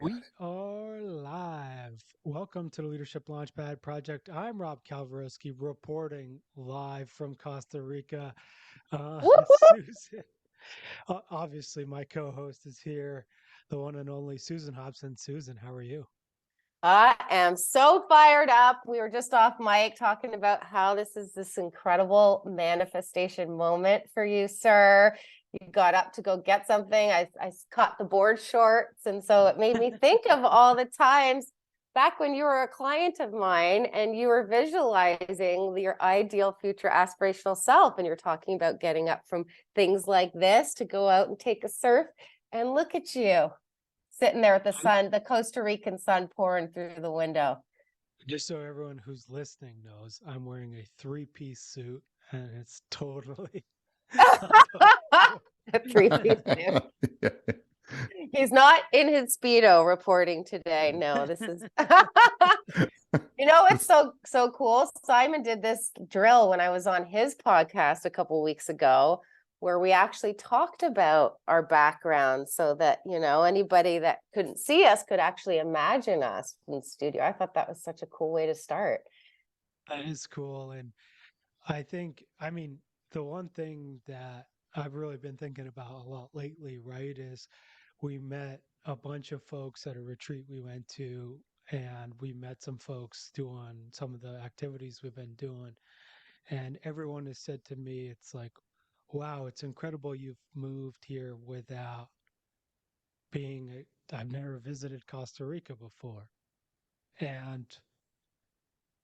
We are live. Welcome to the Leadership Launchpad Project. I'm Rob Kalwarowsky, reporting live from Costa Rica. Whoop, whoop. Susan, obviously, my co-host is here, the one and only Susan Hobson. Susan, how are you? I am so fired up. We were just off mic talking about how this is this incredible manifestation moment for you, sir. You got up to go get something. I caught the board shorts. And so it made me think of all the times back when you were a client of mine and you were visualizing your ideal future aspirational self. And you're talking about getting up from things like this to go out and take a surf. And look at you sitting there with the sun, the Costa Rican sun pouring through the window. Just so everyone who's listening knows, I'm wearing a three-piece suit, and it's totally A three-piece suit. He's not in his Speedo reporting today. No, this is it's so cool. Simon did this drill when I was on his podcast a couple of weeks ago, where we actually talked about our background so that, anybody that couldn't see us could actually imagine us in the studio. I thought that was such a cool way to start. That is cool. And the one thing that I've really been thinking about a lot lately, right, is we met a bunch of folks at a retreat we went to, and we met some folks doing some of the activities we've been doing. And everyone has said to me, it's like, wow, it's incredible you've moved here without I've never visited Costa Rica before. And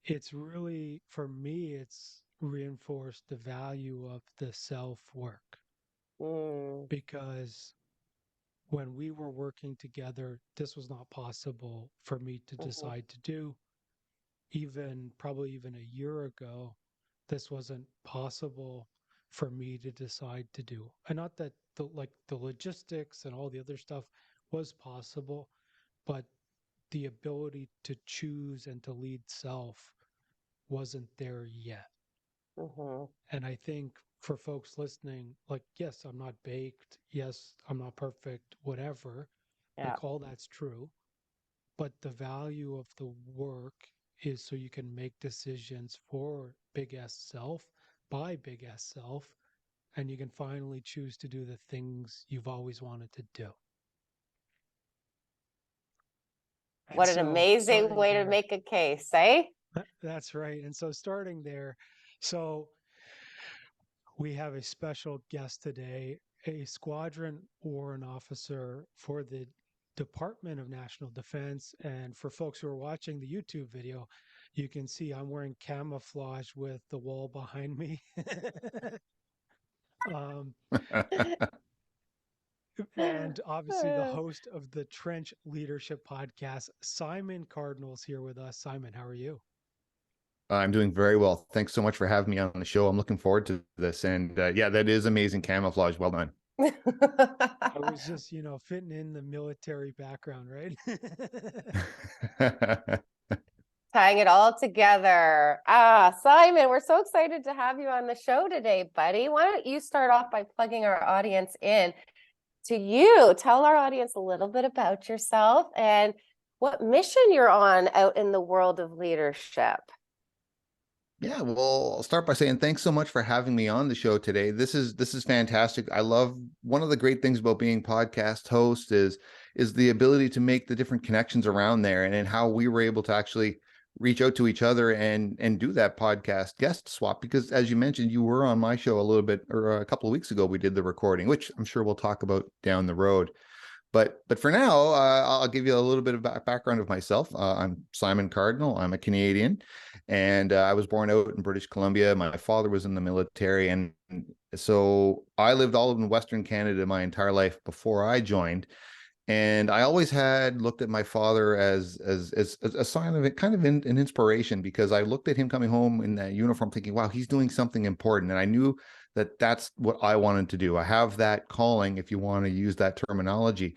it's really, for me, it's reinforced the value of the self work because when we were working together, this was not possible for me to decide to do. Probably even a year ago, this wasn't possible for me to decide to do. And not that the logistics and all the other stuff was possible, but the ability to choose and to lead self wasn't there yet. And I think for folks listening, like, yes, I'm not baked. Yes, I'm not perfect, whatever. Yeah. Like, all that's true. But the value of the work is so you can make decisions for big S self by big S self, and you can finally choose to do the things you've always wanted to do. What an amazing way to make a case, eh? That's right. And so starting there, so we have a special guest today, a squadron warrant officer for the Department of National Defense. And for folks who are watching the YouTube video, you can see I'm wearing camouflage with the wall behind me. And obviously the host of the Trench Leadership Podcast, Simon Kardynal's here with us. Simon, how are you? I'm doing very well. Thanks so much for having me on the show. I'm looking forward to this. And yeah, that is amazing camouflage. Well done. I was just, fitting in the military background, right? Tying it all together. Simon, we're so excited to have you on the show today, buddy. Why don't you start off by plugging our audience in to you? Tell our audience a little bit about yourself and what mission you're on out in the world of leadership. Yeah, well, I'll start by saying thanks so much for having me on the show today. This is fantastic. I love one of the great things about being podcast host is the ability to make the different connections around there and how we were able to actually reach out to each other and do that podcast guest swap, because as you mentioned, you were on my show a little bit or a couple of weeks ago. We did the recording, which I'm sure we'll talk about down the road. But for now, I'll give you a little bit of background of myself. I'm Simon Kardynal. I'm a Canadian, and I was born out in British Columbia. My father was in the military, and so I lived all in Western Canada my entire life before I joined. And I always had looked at my father as a sign of it, kind of an inspiration, because I looked at him coming home in that uniform thinking, wow, he's doing something important. And I knew that that's what I wanted to do. I have that calling, if you want to use that terminology.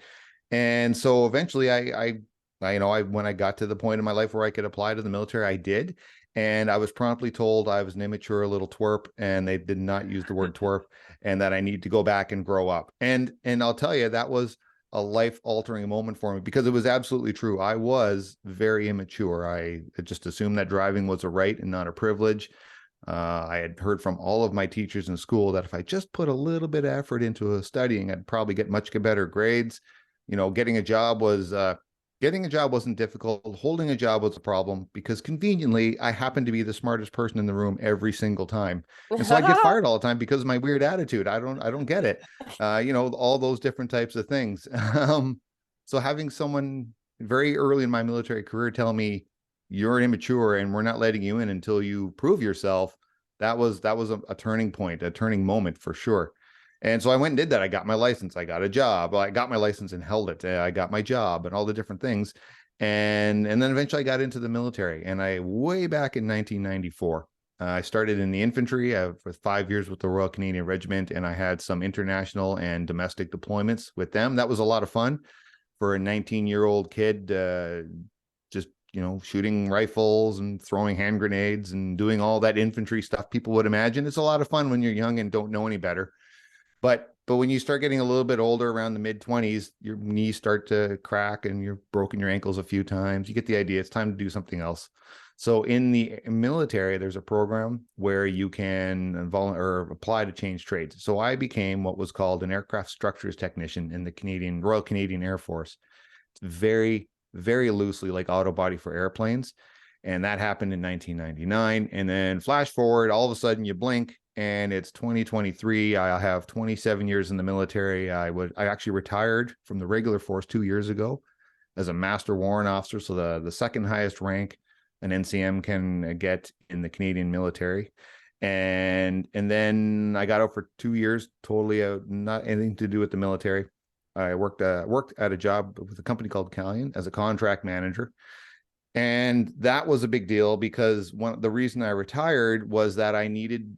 And so eventually when I got to the point in my life where I could apply to the military, I did. And I was promptly told I was an immature little twerp, and they did not use the word twerp, and that I need to go back and grow up. And I'll tell you, that was a life-altering moment for me, because it was absolutely true. I was very immature. I just assumed that driving was a right and not a privilege. I had heard from all of my teachers in school that if I just put a little bit of effort into studying, I'd probably get much better grades. You know, getting a job wasn't difficult. Holding a job was a problem, because conveniently I happened to be the smartest person in the room every single time. And so I get fired all the time because of my weird attitude. I don't get it. You know, all those different types of things. So having someone very early in my military career tell me, you're immature and we're not letting you in until you prove yourself, that was a turning point, a turning moment for sure. And so I went and did that. I got my license. I got a job. Well, I got my license and held it. I got my job and all the different things. And then eventually I got into the military. And way back in 1994, I started in the infantry for 5 years with the Royal Canadian Regiment. And I had some international and domestic deployments with them. That was a lot of fun for a 19-year-old kid, just, shooting rifles and throwing hand grenades and doing all that infantry stuff people would imagine. It's a lot of fun when you're young and don't know any better. But when you start getting a little bit older, around the mid-20s, your knees start to crack and you've broken your ankles a few times. You get the idea. It's time to do something else. So in the military, there's a program where you can apply to change trades. So I became what was called an aircraft structures technician in the Royal Canadian Air Force. It's very, very loosely like auto body for airplanes. And that happened in 1999. And then flash forward, all of a sudden you blink and it's 2023. I have 27 years in the military. I actually retired from the regular force 2 years ago as a master warrant officer. So the second highest rank an NCM can get in the Canadian military. And then I got out for 2 years, totally not anything to do with the military. I worked at a job with a company called Calian as a contract manager. And that was a big deal because the reason I retired was that I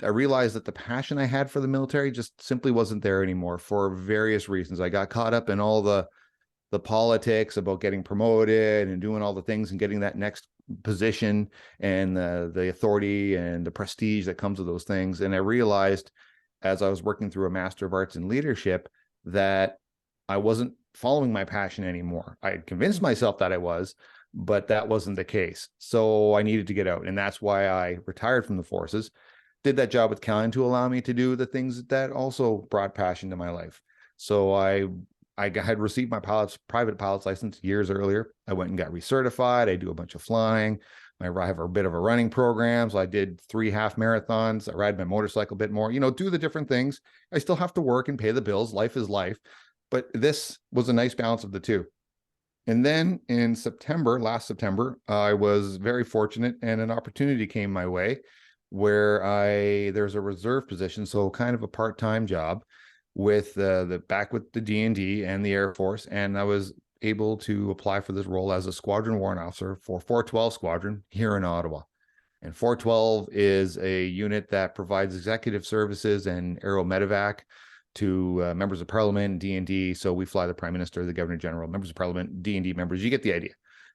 realized that the passion I had for the military just simply wasn't there anymore for various reasons. I got caught up in all the politics about getting promoted and doing all the things and getting that next position and the authority and the prestige that comes with those things. And I realized as I was working through a Master of Arts in Leadership that I wasn't following my passion anymore. I had convinced myself that I was, but that wasn't the case. So I needed to get out. And that's why I retired from the forces, did that job with Calian to allow me to do the things that also brought passion to my life. So I had received my private pilot's license years earlier. I went and got recertified. I do a bunch of flying. I have a bit of a running program. So I did 3 half marathons. I ride my motorcycle a bit more, do the different things. I still have to work and pay the bills. Life is life. But this was a nice balance of the two. And then in last September, I was very fortunate and an opportunity came my way where there's a reserve position. So kind of a part-time job with back with the D&D and the Air Force. And I was able to apply for this role as a squadron warrant officer for 412 Squadron here in Ottawa. And 412 is a unit that provides executive services and aero medevac to members of parliament, D&D. So we fly the Prime Minister, the Governor General, members of parliament, D&D members. You get the idea.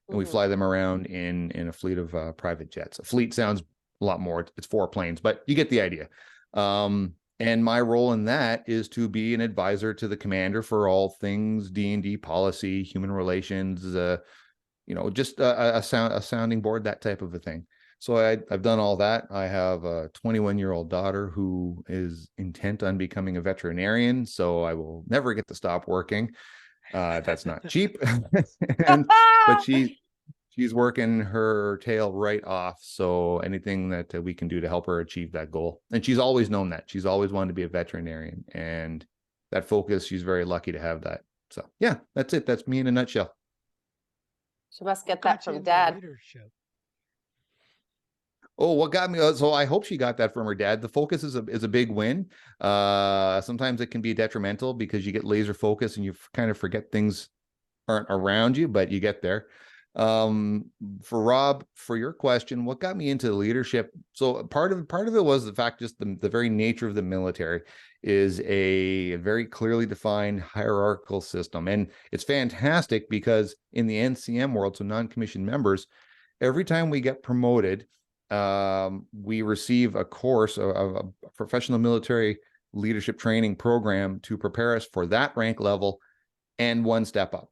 And we fly them around in a fleet of private jets. A fleet sounds a lot more. It's 4 planes, but you get the idea. And my role in that is to be an advisor to the commander for all things D&D policy, human relations, just a sounding board, that type of a thing. So I've done all that. I have a 21-year-old daughter who is intent on becoming a veterinarian, so I will never get to stop working. That's not cheap. But she's working her tail right off. So anything that we can do to help her achieve that goal. And she's always known that. She's always wanted to be a veterinarian. And that focus, she's very lucky to have that. So yeah, that's it. That's me in a nutshell. She must get that from Dad. Leadership. Oh, what got me? So I hope she got that from her dad. The focus is a big win. Sometimes it can be detrimental because you get laser focus and you kind of forget things aren't around you, but you get there. For Rob, for your question, what got me into leadership? So part of it was the fact, just the very nature of the military is a very clearly defined hierarchical system. And it's fantastic because in the NCM world, so non-commissioned members, every time we get promoted, we receive a course of a professional military leadership training program to prepare us for that rank level and one step up.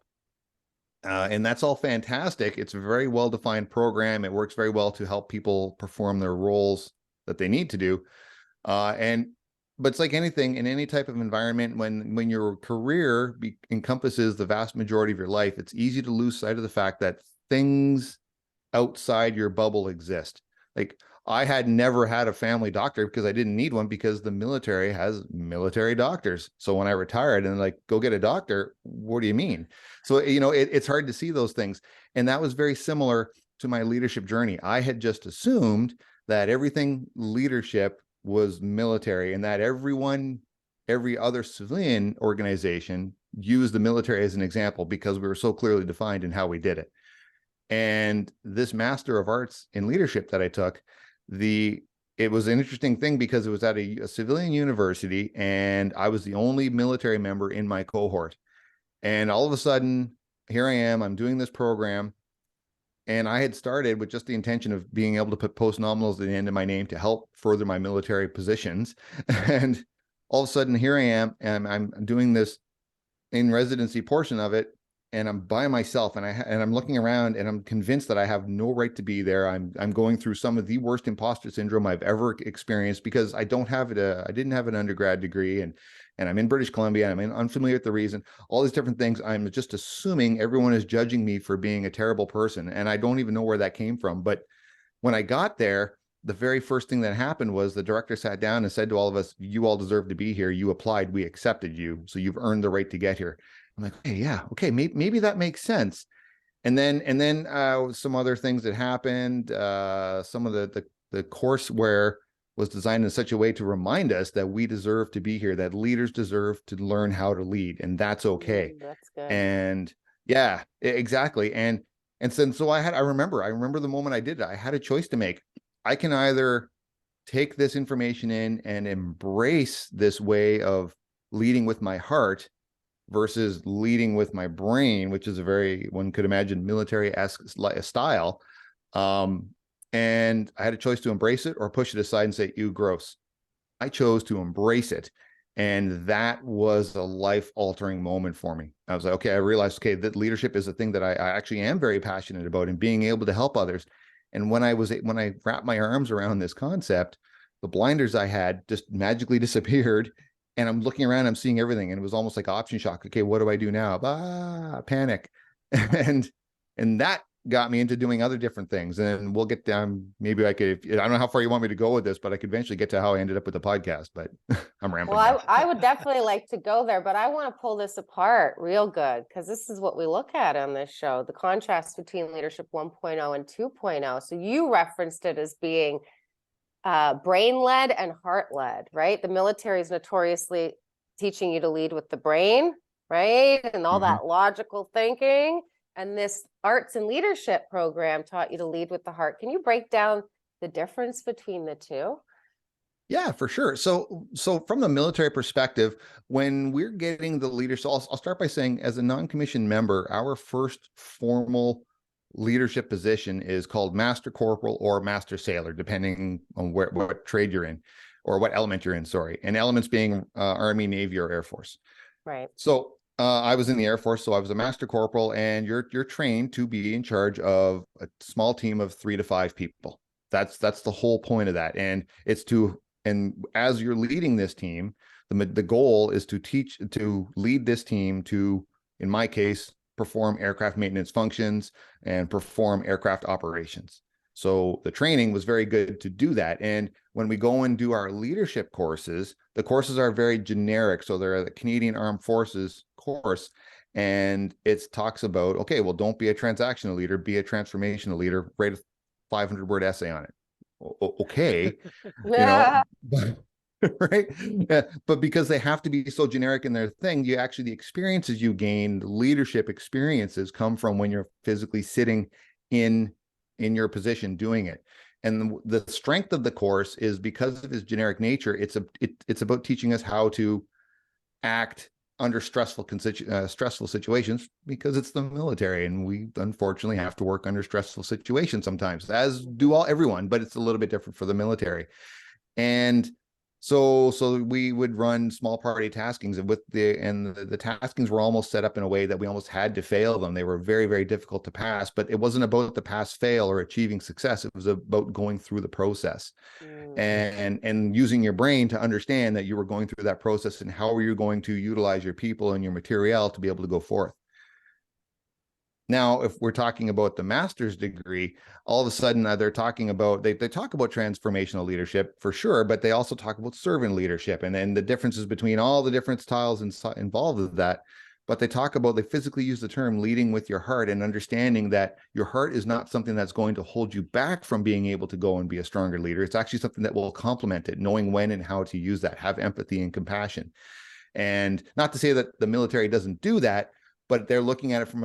And that's all fantastic. It's a very well-defined program. It works very well to help people perform their roles that they need to do. But it's like anything in any type of environment, when your career encompasses the vast majority of your life, it's easy to lose sight of the fact that things outside your bubble exist. Like, I had never had a family doctor because I didn't need one, because the military has military doctors. So when I retired and like, go get a doctor, what do you mean? So, it's hard to see those things. And that was very similar to my leadership journey. I had just assumed that everything leadership was military, and that every other civilian organization used the military as an example because we were so clearly defined in how we did it. And this Master of Arts in Leadership that I took, it was an interesting thing because it was at a civilian university, and I was the only military member in my cohort. And all of a sudden, here I am, I'm doing this program, and I had started with just the intention of being able to put post-nominals at the end of my name to help further my military positions. And all of a sudden, here I am, and I'm doing this in residency portion of it, and I'm by myself, and I'm looking around, and I'm convinced that I have no right to be there. I'm going through some of the worst imposter syndrome I've ever experienced, because I didn't have an undergrad degree, and I'm in British Columbia, and I'm unfamiliar with the reason, all these different things. I'm just assuming everyone is judging me for being a terrible person, and I don't even know where that came from. But when I got there, the very first thing that happened was the director sat down and said to all of us, "You all deserve to be here. You applied, we accepted you, so you've earned the right to get here." I'm like, hey, yeah, okay, maybe that makes sense. And then some other things that happened. Some of the course was designed in such a way to remind us that we deserve to be here, that leaders deserve to learn how to lead, and that's okay. That's good. And yeah, exactly. And so I remember the moment I did it. I had a choice to make. I can either take this information in and embrace this way of leading with my heart versus leading with my brain, which is a very, one could imagine, military-esque style. And I had a choice to embrace it or push it aside and say, "Ew, gross." I chose to embrace it. And that was a life-altering moment for me. I was like, okay, I realized, okay, that leadership is a thing that I actually am very passionate about, and being able to help others. And when I wrapped my arms around this concept, the blinders I had just magically disappeared. And I'm looking around, I'm seeing everything. And it was almost like option shock. Okay, what do I do now? Panic. and that got me into doing other different things. And we'll get down, maybe I don't know how far you want me to go with this, but I could eventually get to how I ended up with the podcast, but I'm rambling. Well, I would definitely like to go there, but I want to pull this apart real good, because this is what we look at on this show, the contrast between leadership 1.0 and 2.0. So you referenced it as being brain-led and heart-led, right? The military is notoriously teaching you to lead with the brain, right? And all that logical thinking. And this arts and leadership program taught you to lead with the heart. Can you break down the difference between the two? Yeah, for sure. So from the military perspective, when we're getting the leaders, so I'll start by saying, as a non-commissioned member, our first formal leadership position is called Master Corporal or Master Sailor, depending on what trade you're in, or what element you're in, sorry. And elements being Army, Navy, or Air Force. Right. So I was in the Air Force, so I was a Master Corporal, and you're trained to be in charge of a small team of 3 to 5 people. That's the whole point of that. And as you're leading this team, the goal is to lead this team to, in my case, perform aircraft maintenance functions and perform aircraft operations. So the training was very good to do that. And when we go and do our leadership courses, the courses are very generic. So they're the Canadian Armed Forces course. And it talks about, okay, well, don't be a transactional leader, be a transformational leader, write a 500-word essay on it. Okay, right? Yeah. But because they have to be so generic in their thing, the experiences you gain, the leadership experiences, come from when you're physically sitting in your position doing it. And the strength of the course is, because of its generic nature, it's about teaching us how to act under stressful situations, because it's the military, and we unfortunately have to work under stressful situations sometimes, as do everyone, but it's a little bit different for the military. And So we would run small party taskings, and the taskings were almost set up in a way that we almost had to fail them. They were very, very difficult to pass, but it wasn't about the pass fail or achieving success. It was about going through the process and using your brain to understand that you were going through that process and how are you going to utilize your people and your material to be able to go forth. Now, if we're talking about the master's degree, all of a sudden they're talking about, they talk about transformational leadership for sure, but they also talk about servant leadership and the differences between all the different styles involved with that. But they physically use the term leading with your heart and understanding that your heart is not something that's going to hold you back from being able to go and be a stronger leader. It's actually something that will complement it, knowing when and how to use that, have empathy and compassion. And not to say that the military doesn't do that, but they're looking at it from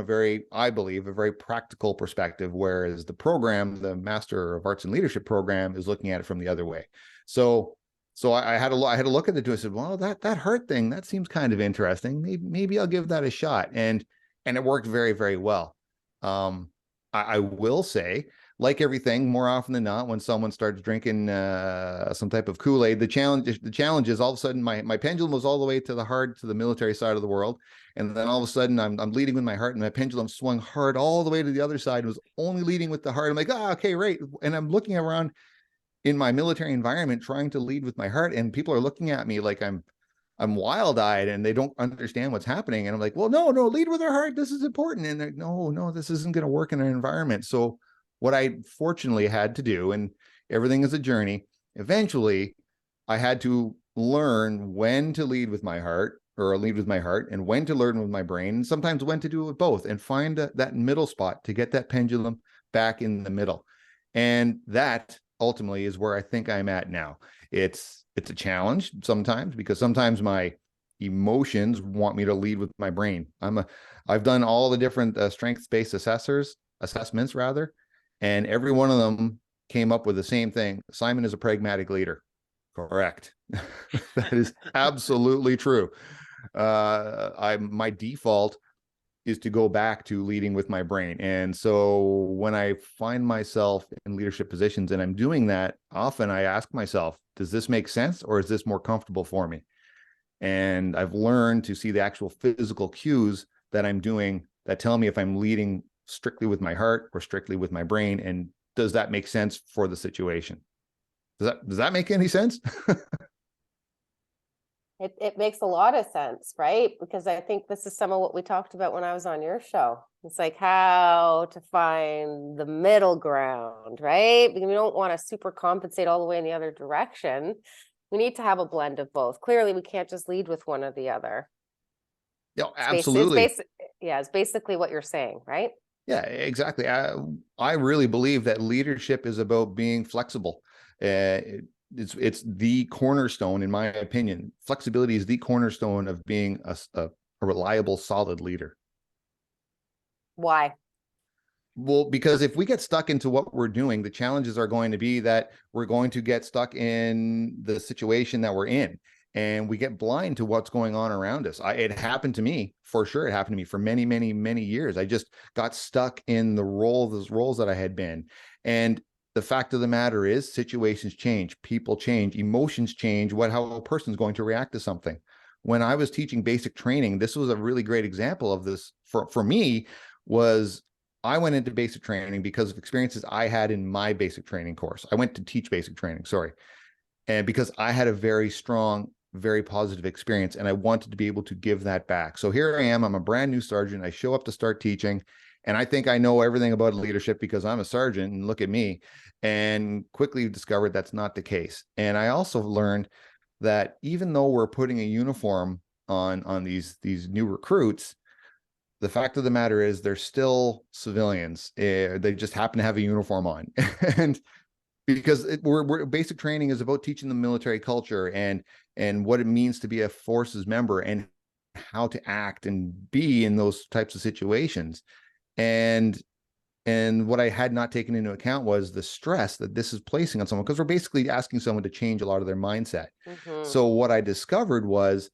I believe, a very practical perspective, whereas the Master of Arts and Leadership program is looking at it from the other way. So I had to look at it too. I said, well, that heart thing, that seems kind of interesting. Maybe I'll give that a shot. And it worked very, very well. I will say, like everything, more often than not, when someone starts drinking some type of Kool-Aid, the challenge is all of a sudden my pendulum was all the way to the military side of the world. And then all of a sudden I'm leading with my heart, and my pendulum swung hard all the way to the other side and was only leading with the heart. I'm like, okay, right. And I'm looking around in my military environment trying to lead with my heart, and people are looking at me like I'm wild-eyed and they don't understand what's happening. And I'm like, well, no, lead with our heart. This is important. And they're, no, this isn't going to work in an environment. So what I fortunately had to do, and everything is a journey, eventually I had to learn when to lead with my heart and when to learn with my brain, and sometimes when to do it with both, and find that middle spot to get that pendulum back in the middle. And that ultimately is where I think I'm at now. It's a challenge sometimes, because sometimes my emotions want me to lead with my brain. I've done all the different strengths-based assessments, and every one of them came up with the same thing. Simon is a pragmatic leader. Correct. That is absolutely true. My default is to go back to leading with my brain. And so when I find myself in leadership positions and I'm doing that, often I ask myself, does this make sense, or is this more comfortable for me? And I've learned to see the actual physical cues that I'm doing that tell me if I'm leading strictly with my heart or strictly with my brain. And does that make sense for the situation? Does that make any sense? It makes a lot of sense, right? Because I think this is some of what we talked about when I was on your show. It's like how to find the middle ground, right? Because we don't want to super compensate all the way in the other direction. We need to have a blend of both. Clearly, we can't just lead with one or the other. Yeah, absolutely. It's basically what you're saying, right? Yeah, exactly. I really believe that leadership is about being flexible. It's the cornerstone, in my opinion. Flexibility is the cornerstone of being a reliable, solid leader. Why? Well, because if we get stuck into what we're doing, the challenges are going to be that we're going to get stuck in the situation that we're in, and we get blind to what's going on around us. It happened to me, for sure. It happened to me for many, many, many years. I just got stuck in those roles that I had been. And the fact of the matter is, situations change, people change, emotions change, how a person's going to react to something. When I was teaching basic training, this was a really great example of this for me. I went into basic training because of experiences I had in my basic training course. I went to teach basic training, and because I had a very strong, very positive experience, and I wanted to be able to give that back. So here I am, I'm a brand new sergeant. I show up to start teaching, and I think I know everything about leadership because I'm a sergeant, and look at me, and quickly discovered that's not the case. And I also learned that even though we're putting a uniform on these new recruits, the fact of the matter is they're still civilians. They just happen to have a uniform on. And because basic training is about teaching the military culture and what it means to be a forces member and how to act and be in those types of situations. And what I had not taken into account was the stress that this is placing on someone, because we're basically asking someone to change a lot of their mindset. Mm-hmm. So what I discovered was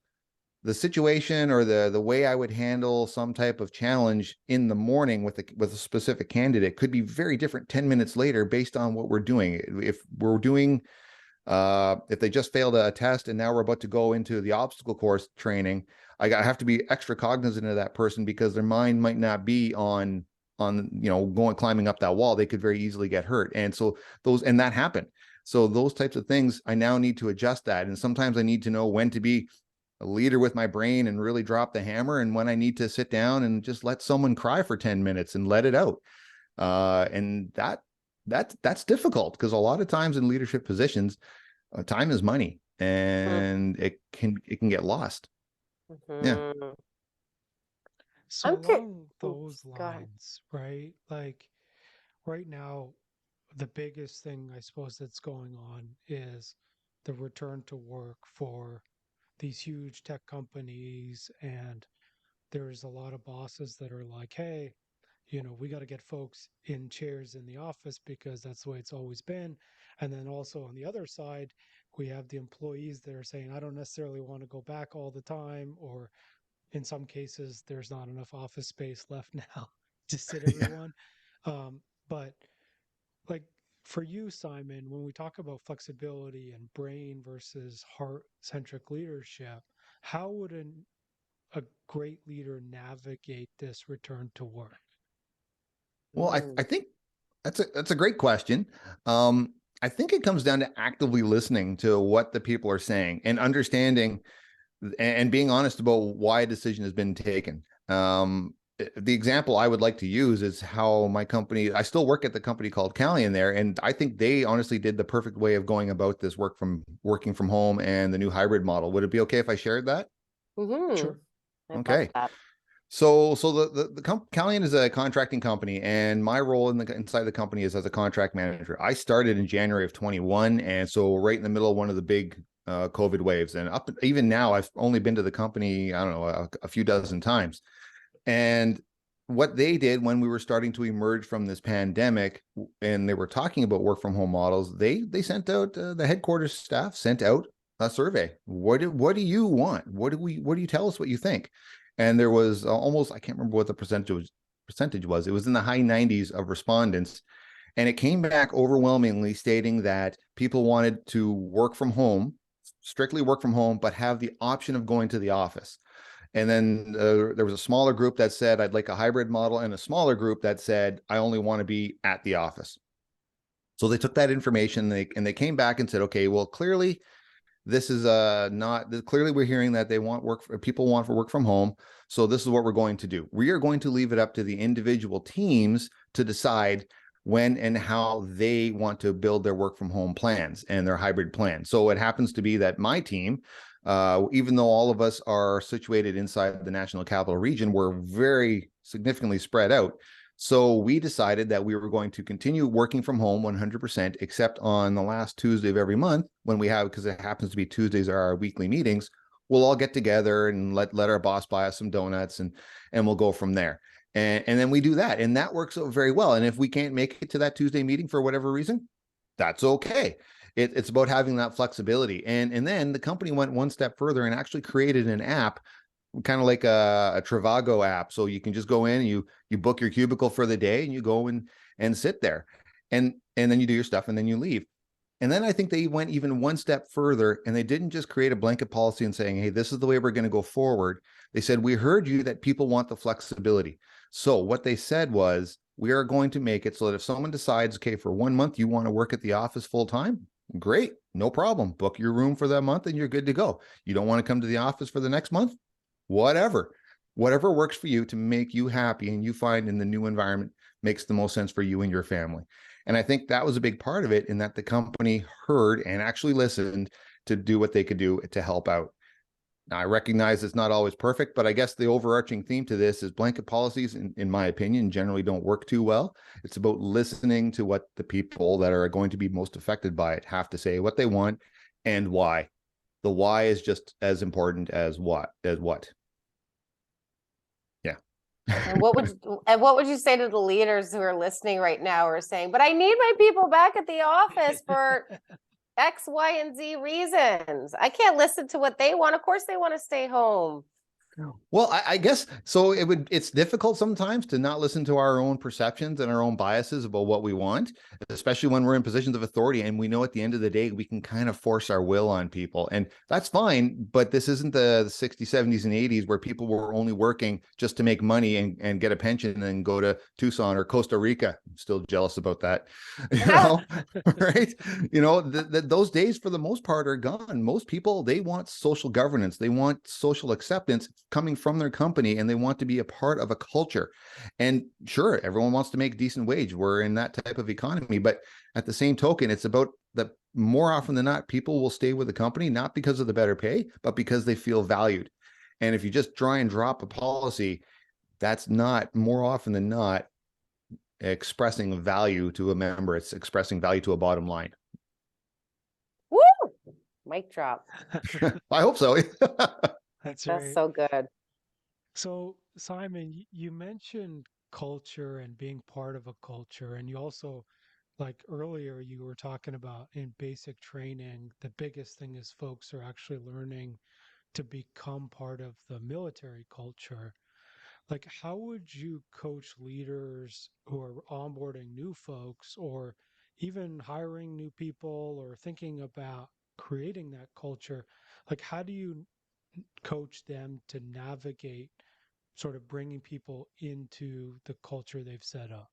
the situation or the way I would handle some type of challenge in the morning with a specific candidate could be very different 10 minutes later based on what we're doing. If we're doing If they just failed a test and now we're about to go into the obstacle course training, I have to be extra cognizant of that person because their mind might not be on going climbing up that wall. They could very easily get hurt. And so that happened. So those types of things, I now need to adjust that. And sometimes I need to know when to be a leader with my brain and really drop the hammer, and when I need to sit down and just let someone cry for 10 minutes and let it out. And that's difficult because a lot of times in leadership positions, time is money, and it can get lost. Yeah. So I'm curious. along those lines, right? Like right now, the biggest thing I suppose that's going on is the return to work for these huge tech companies. And there's a lot of bosses that are like, hey, we got to get folks in chairs in the office because that's the way it's always been. And then also on the other side, we have the employees that are saying, I don't necessarily want to go back all the time, or in some cases, there's not enough office space left now to sit Yeah. everyone. But like for you, Simon, when we talk about flexibility and brain versus heart centric leadership, how would a great leader navigate this return to work? Well, I think that's a great question. I think it comes down to actively listening to what the people are saying and understanding and being honest about why a decision has been taken. The example I would like to use is how my company, I still work at the company called Calian there, and I think they honestly did the perfect way of going about this working from home and the new hybrid model. Would it be okay if I shared that? Sure. I love Okay. that. So Calian is a contracting company, and my role inside the company is as a contract manager. I started in January of 21, and so right in the middle of one of the big COVID waves. And up even now, I've only been to the company, I don't know, a few dozen times. And what they did when we were starting to emerge from this pandemic, and they were talking about work from home models, they sent out the headquarters staff sent out a survey. What do you want? What do you tell us what you think? And there was almost, I can't remember what the percentage was. It was in the high 90s of respondents, and it came back overwhelmingly stating that people wanted to work from home, strictly work from home, but have the option of going to the office. And then there was a smaller group that said, I'd like a hybrid model, and a smaller group that said, I only want to be at the office. So they took that information and they came back and said, okay, well, clearly this is not clearly we're hearing that people want for work from home. So this is what we're going to do. We are going to leave it up to the individual teams to decide when and how they want to build their work from home plans and their hybrid plans. So it happens to be that my team, even though all of us are situated inside the National Capital Region, we're very significantly spread out. So we decided that we were going to continue working from home 100%, except on the last Tuesday of every month when we have, because it happens to be Tuesdays are our weekly meetings, we'll all get together and let our boss buy us some donuts and we'll go from there. And then we do that. And that works out very well. And if we can't make it to that Tuesday meeting for whatever reason, that's okay. It's about having that flexibility. And then the company went one step further and actually created an app, kind of like a Trivago app. So you can just go in and you book your cubicle for the day and you go and sit there and then you do your stuff and then you leave. And then I think they went even one step further, and they didn't just create a blanket policy and saying, hey, this is the way we're going to go forward. They said, we heard you that people want the flexibility. So what they said was, we are going to make it so that if someone decides, okay, for 1 month, you want to work at the office full time, great, no problem. Book your room for that month and you're good to go. You don't want to come to the office for the next month? Whatever works for you to make you happy and you find in the new environment makes the most sense for you and your family. And I think that was a big part of it, in that the company heard and actually listened to do what they could do to help out. Now, I recognize it's not always perfect, but I guess the overarching theme to this is blanket policies, in my opinion, generally don't work too well. It's about listening to what the people that are going to be most affected by it have to say, what they want and why. The why is just as important as what. Yeah. And what would you say to the leaders who are listening right now, who are saying, but I need my people back at the office for X, Y, and Z reasons. I can't listen to what they want. Of course they want to stay home. Well, I guess so. It's difficult sometimes to not listen to our own perceptions and our own biases about what we want, especially when we're in positions of authority and we know at the end of the day we can kind of force our will on people. And that's fine, but this isn't the 60s, 70s, and 80s where people were only working just to make money and get a pension and go to Tucson or Costa Rica. I'm still jealous about that. You know, right? You know, those days for the most part are gone. Most people, they want social governance, they want social acceptance coming from their company, and they want to be a part of a culture. And sure, everyone wants to make decent wage. We're in that type of economy, but at the same token, it's about the more often than not, people will stay with the company not because of the better pay, but because they feel valued. And if you just try and drop a policy, that's not more often than not expressing value to a member. It's expressing value to a bottom line. Woo! Mic drop. I hope so. That's That's right. so good. So, Simon, you mentioned culture and being part of a culture, and you also, like earlier, you were talking about in basic training, the biggest thing is folks are actually learning to become part of the military culture. Like, how would you coach leaders who are onboarding new folks or even hiring new people or thinking about creating that culture? Like, how do you coach them to navigate sort of bringing people into the culture they've set up?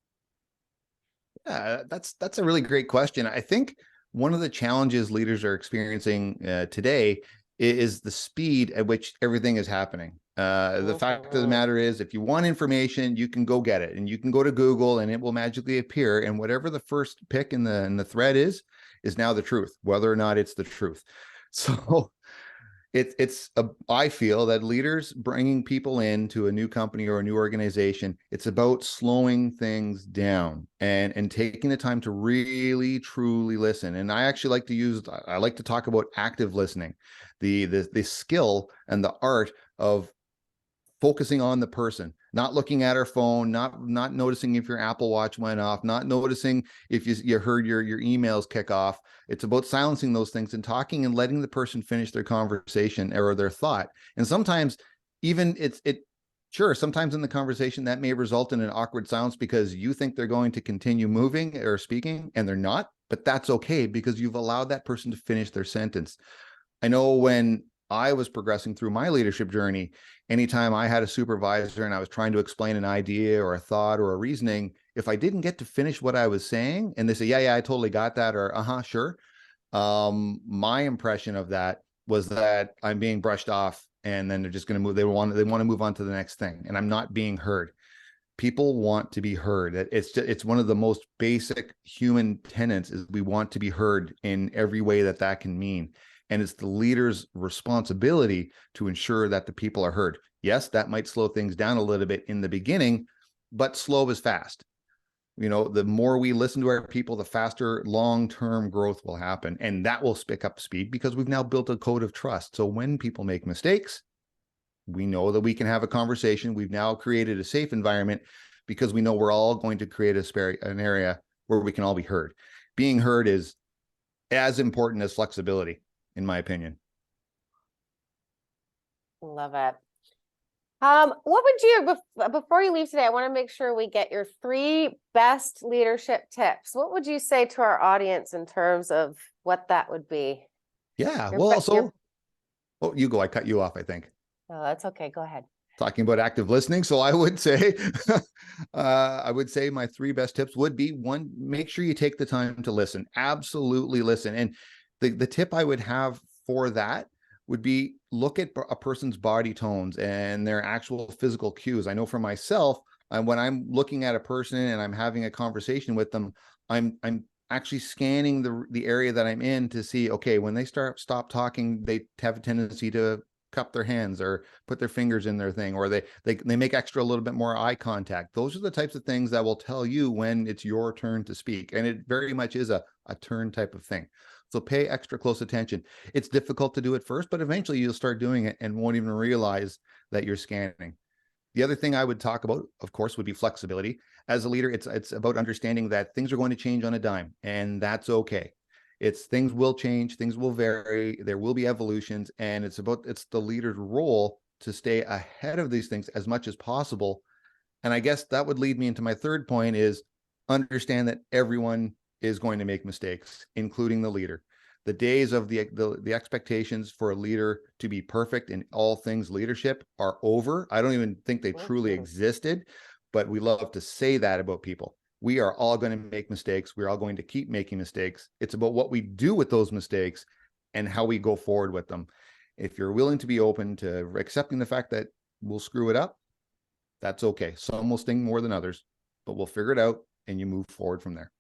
Yeah, that's a really great question. I think one of the challenges leaders are experiencing today is the speed at which everything is happening. The fact of the matter is, if you want information, you can go get it, and you can go to Google, and it will magically appear. And whatever the first pick in the thread is now the truth, whether or not it's the truth. So I feel that leaders bringing people into a new company or a new organization, it's about slowing things down and taking the time to really truly listen. And I like to talk about active listening, the skill and the art of focusing on the person, not looking at our phone, not noticing if your Apple Watch went off, not noticing if you heard your emails kick off. It's about silencing those things and talking and letting the person finish their conversation or their thought. And sometimes even sure, sometimes in the conversation that may result in an awkward silence because you think they're going to continue moving or speaking and they're not, but that's okay because you've allowed that person to finish their sentence. I know when I was progressing through my leadership journey, anytime I had a supervisor and I was trying to explain an idea or a thought or a reasoning, if I didn't get to finish what I was saying and they say, yeah, I totally got that, or sure. My impression of that was that I'm being brushed off and then they're just going to move. They want to move on to the next thing. And I'm not being heard. People want to be heard. It's one of the most basic human tenets is we want to be heard in every way that can mean. And it's the leader's responsibility to ensure that the people are heard. Yes, that might slow things down a little bit in the beginning, but slow is fast. You know, the more we listen to our people, the faster long-term growth will happen. And that will pick up speed because we've now built a code of trust. So when people make mistakes, we know that we can have a conversation. We've now created a safe environment because we know we're all going to create an area where we can all be heard. Being heard is as important as flexibility, in my opinion. Love it. What would you, before you leave today, I want to make sure we get your 3 best leadership tips. What would you say to our audience in terms of what that would be? Yeah, oh, you go. I cut you off, I think. Oh, that's okay. Go ahead. Talking about active listening. So I would say, my 3 best tips would be: 1, make sure you take the time to listen. Absolutely listen. And the tip I would have for that would be look at a person's body tones and their actual physical cues. I know for myself, when I'm looking at a person and I'm having a conversation with them, I'm actually scanning the area that I'm in to see, okay, when they stop talking, they have a tendency to cup their hands or put their fingers in their thing, or they make extra a little bit more eye contact. Those are the types of things that will tell you when it's your turn to speak. And it very much is a turn type of thing. So pay extra close attention. It's difficult to do it first, but eventually you'll start doing it and won't even realize that you're scanning. The other thing I would talk about, of course, would be flexibility. As a leader, it's about understanding that things are going to change on a dime, and that's okay. Things will change, things will vary, there will be evolutions, and it's the leader's role to stay ahead of these things as much as possible. And I guess that would lead me into my third point is understand that everyone is going to make mistakes, including the leader. The days of the expectations for a leader to be perfect in all things leadership are over. I don't even think they truly existed, but we love to say that about people. We are all going to make mistakes. We're all going to keep making mistakes. It's about what we do with those mistakes and how we go forward with them. If you're willing to be open to accepting the fact that we'll screw it up, that's okay. Some will sting more than others, but we'll figure it out and you move forward from there.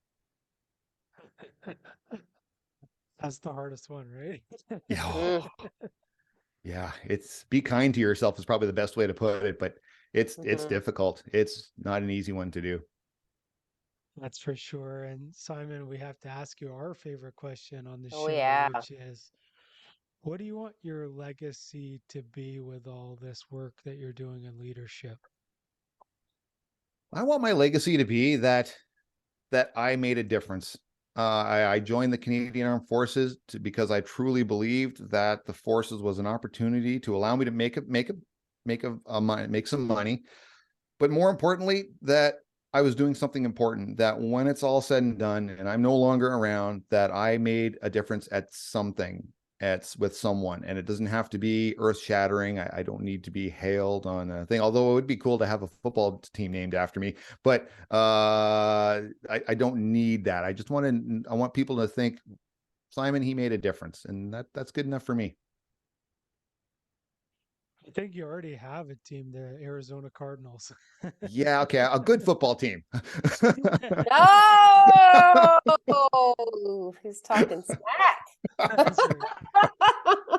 That's the hardest one, right? Yeah. Yeah. It's be kind to yourself is probably the best way to put it, but it's difficult. It's not an easy one to do. That's for sure. And Simon, we have to ask you our favorite question on the Oh, show, yeah. which is, what do you want your legacy to be with all this work that you're doing in leadership? I want my legacy to be that I made a difference. I joined the Canadian Armed Forces because I truly believed that the forces was an opportunity to allow me to make some money, but more importantly, that I was doing something important. That when it's all said and done, and I'm no longer around, that I made a difference at something. With someone, and it doesn't have to be earth shattering. I don't need to be hailed on a thing, although it would be cool to have a football team named after me, but I don't need that. I want people to think, Simon, he made a difference, and that's good enough for me. I think you already have a team, the Arizona Cardinals. Yeah, okay, a good football team. No, he's talking smack.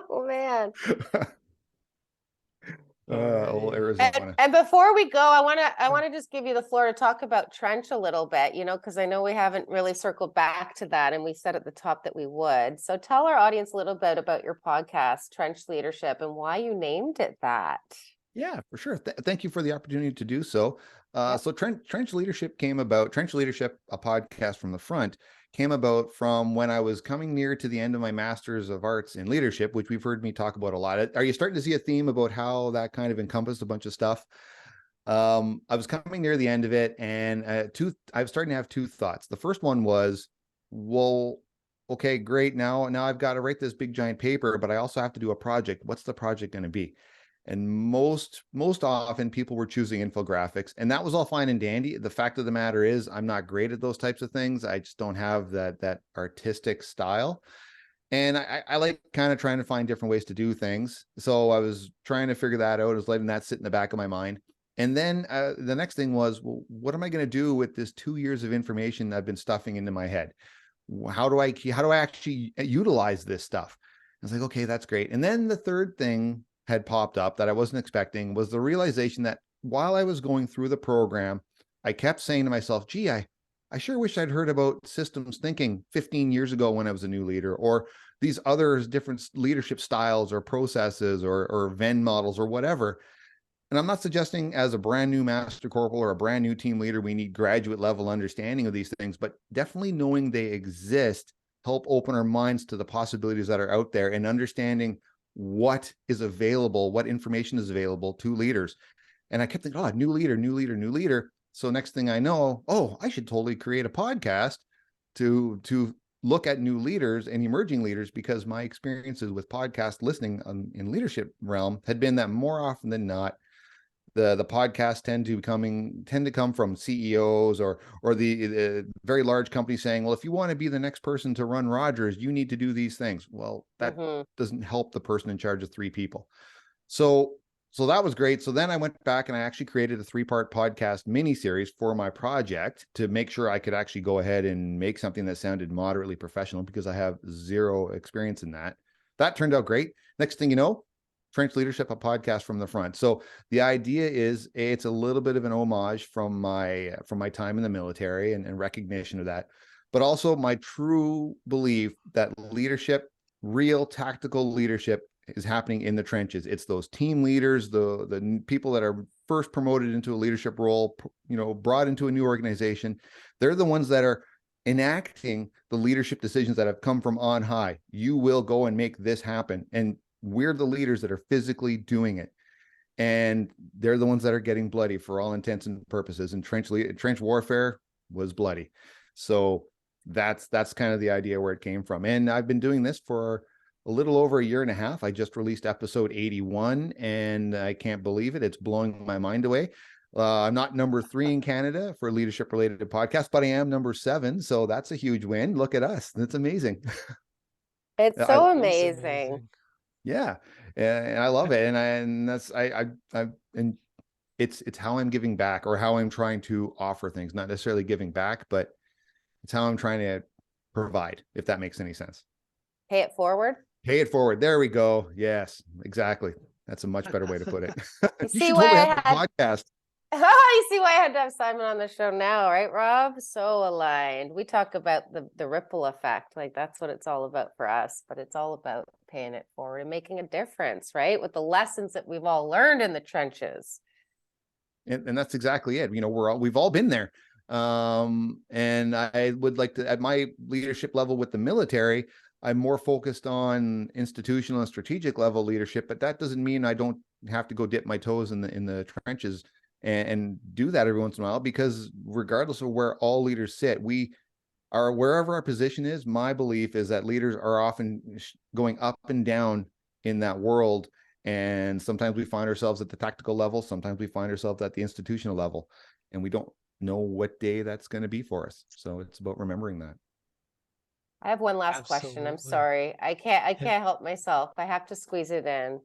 Oh man. Old Arizona. And before we go, I want to just give you the floor to talk about Trench a little bit, because I know we haven't really circled back to that, and we said at the top that we would. So tell our audience a little bit about your podcast, Trench Leadership, and why you named it that. Yeah, for sure. Thank you for the opportunity to do so. So Trench Leadership, a podcast from the front, came about from when I was coming near to the end of my Master's of Arts in Leadership, which we've heard me talk about a lot. Are you starting to see a theme about how that kind of encompassed a bunch of stuff? I was coming near the end of it, and I was starting to have two thoughts. The first one was, well, okay, great. Now I've got to write this big giant paper, but I also have to do a project. What's the project going to be? And most often people were choosing infographics, and that was all fine and dandy. The fact of the matter is I'm not great at those types of things. I just don't have that artistic style. And I like kind of trying to find different ways to do things. So I was trying to figure that out. I was letting that sit in the back of my mind. And then the next thing was, well, what am I going to do with this 2 years of information I've been stuffing into my head? How do I actually utilize this stuff? I was like, okay, that's great. And then the third thing had popped up that I wasn't expecting was the realization that while I was going through the program, I kept saying to myself, gee, I sure wish I'd heard about systems thinking 15 years ago when I was a new leader, or these other different leadership styles or processes or Venn models or whatever. And I'm not suggesting as a brand new master corporal or a brand new team leader, we need graduate level understanding of these things, but definitely knowing they exist help open our minds to the possibilities that are out there and understanding what is available, what information is available to leaders. And I kept thinking, oh, new leader. So next thing I know, oh, I should totally create a podcast to look at new leaders and emerging leaders, because my experiences with podcast listening in leadership realm had been that more often than not, the podcasts tend to come from CEOs or the very large companies saying, well, if you want to be the next person to run Rogers, you need to do these things. Well, that doesn't help the person in charge of 3 people. So that was great. So then I went back and I actually created a 3-part podcast mini-series for my project to make sure I could actually go ahead and make something that sounded moderately professional, because I have 0 experience in that. That turned out great. Next thing you know, Trench Leadership, a podcast from the front. So the idea is it's a little bit of an homage from my time in the military and recognition of that, but also my true belief that leadership, real tactical leadership, is happening in the trenches. It's those team leaders, the people that are first promoted into a leadership role, brought into a new organization. They're the ones that are enacting the leadership decisions that have come from on high. You will go and make this happen. And we're the leaders that are physically doing it. and they're the ones that are getting bloody for all intents and purposes. And trench warfare was bloody. So that's kind of the idea where it came from. And I've been doing this for a little over a year and a half. I just released episode 81, and I can't believe it. It's blowing my mind away. I'm not number 3 in Canada for leadership related podcast, but I am number 7. So that's a huge win. Look at us. That's amazing. It's I, so That's amazing. amazing. yeah. And I love it. And that's, and it's how I'm giving back, or how I'm trying to offer things, not necessarily giving back, but it's how I'm trying to provide, if that makes any sense. Pay it forward. Pay it forward. There we go. Yes, exactly. That's a much better way to put it. You You see should why totally I have a had podcast. you see why I had to have Simon on the show now, right, Rob? So aligned. We talk about the ripple effect. Like, that's what it's all about for us, but it's all about paying it forward and making a difference, right? With the lessons that we've all learned in the trenches. And that's exactly it. You know, we've all been there. And I would like to, at my leadership level with the military, I'm more focused on institutional and strategic level leadership, but that doesn't mean I don't have to go dip my toes in the trenches and do that every once in a while, because regardless of where all leaders sit, we are, wherever our position is, my belief is that leaders are often going up and down in that world. And sometimes we find ourselves at the tactical level, sometimes we find ourselves at the institutional level, and we don't know what day that's going to be for us. So it's about remembering that. I have one last question. I'm Absolutely. sorry. I can't help myself. I have to squeeze it in.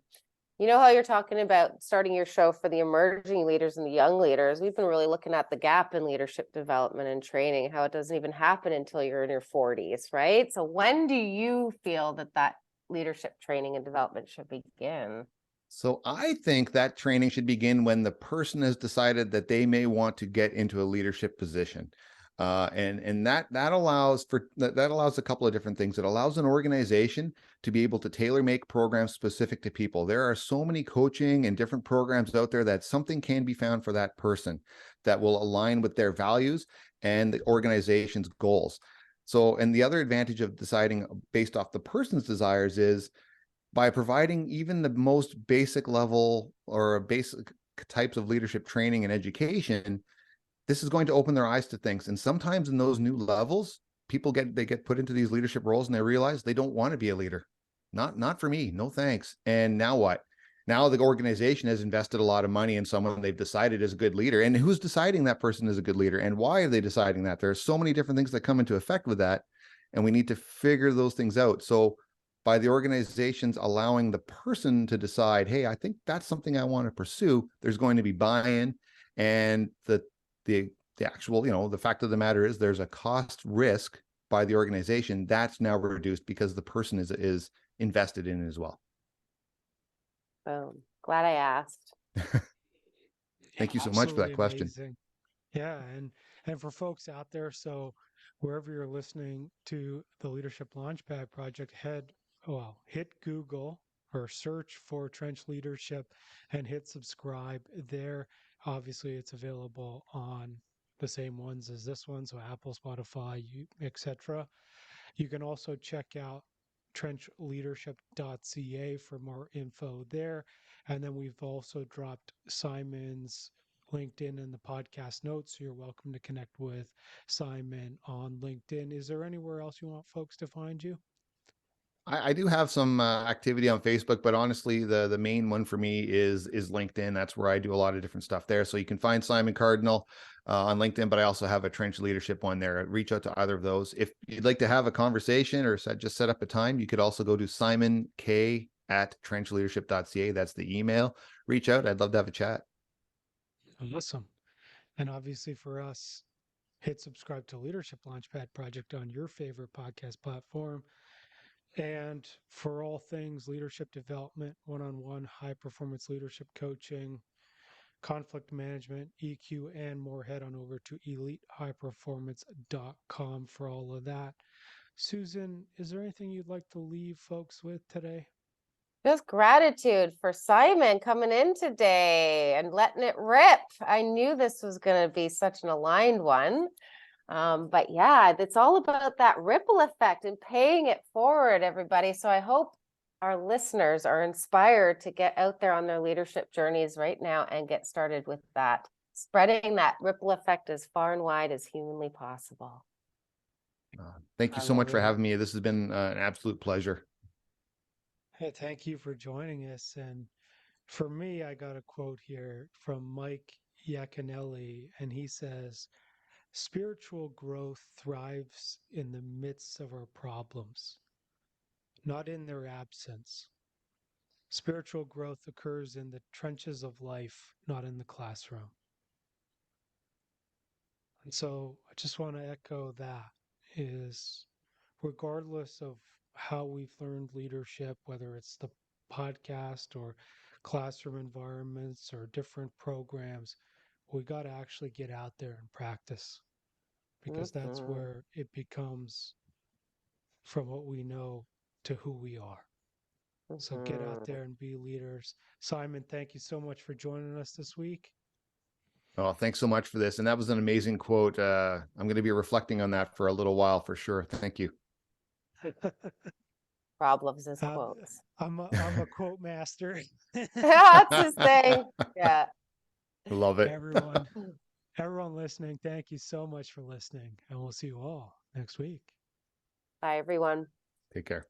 You know how you're talking about starting your show for the emerging leaders and the young leaders? We've been really looking at the gap in leadership development and training, how it doesn't even happen until you're in your 40s, right? So when do you feel that leadership training and development should begin? So I think that training should begin when the person has decided that they may want to get into a leadership position. And that allows a couple of different things. It allows an organization to be able to tailor make programs specific to people. There are so many coaching and different programs out there that something can be found for that person that will align with their values and the organization's goals. So, and the other advantage of deciding based off the person's desires is by providing even the most basic level or basic types of leadership training and education, this is going to open their eyes to things. And sometimes in those new levels, people get put into these leadership roles and they realize they don't want to be a leader. Not for me. No thanks. And now what? Now the organization has invested a lot of money in someone they've decided is a good leader. And who's deciding that person is a good leader? And why are they deciding that? There are so many different things that come into effect with that. And we need to figure those things out. So by the organizations allowing the person to decide, hey, I think that's something I want to pursue, there's going to be buy-in. And the actual, the fact of the matter is there's a cost risk by the organization that's now reduced because the person is invested in it as well. Boom. Glad I asked. Thank you so much for that Absolutely question. amazing. Yeah, and for folks out there, so wherever you're listening to the Leadership Launchpad project, hit Google or search for Trench Leadership and hit subscribe there. Obviously, it's available on the same ones as this one, so Apple, Spotify, etc. You can also check out trenchleadership.ca for more info there. And then we've also dropped Simon's LinkedIn in the podcast notes. So you're welcome to connect with Simon on LinkedIn. Is there anywhere else you want folks to find you? I do have some activity on Facebook, but honestly, the main one for me is LinkedIn. That's where I do a lot of different stuff there. So you can find Simon Kardynal on LinkedIn, but I also have a Trench Leadership one there. Reach out to either of those. If you'd like to have a conversation or just set up a time, you could also go to simonk@trenchleadership.ca. That's the email. Reach out. I'd love to have a chat. Awesome. And obviously for us, hit subscribe to Leadership Launchpad Project on your favorite podcast platform. And for all things leadership development, one-on-one high performance leadership coaching, conflict management, EQ, and more, head on over to elitehighperformance.com for all of that. Susan, is there anything you'd like to leave folks with today? Just gratitude for Simon coming in today and letting it rip. I knew this was going to be such an aligned one. But yeah, it's all about that ripple effect and paying it forward, everybody. So I hope our listeners are inspired to get out there on their leadership journeys right now and get started with that, spreading that ripple effect as far and wide as humanly possible. Thank you I so love much for it. having me. This has been an absolute pleasure. Hey, thank you for joining us. And for me, I got a quote here from Mike Iaconelli, and he says, spiritual growth thrives in the midst of our problems, not in their absence. Spiritual growth occurs in the trenches of life, not in the classroom. And so I just want to echo that is regardless of how we've learned leadership, whether it's the podcast or classroom environments or different programs, we got to actually get out there and practice because that's Mhm. where it becomes from what we know to who we are. So get out Mhm. there and be leaders. Simon, thank you so much for joining us this week. Oh, thanks so much for this. And that was an amazing quote. I'm going to be reflecting on that for a little while for sure. Thank you. Rob loves his Uh, quotes. I'm a quote master. That's his thing. Yeah. Love it. Everyone listening, thank you so much for listening, and we'll see you all next week. Bye, everyone. Take care.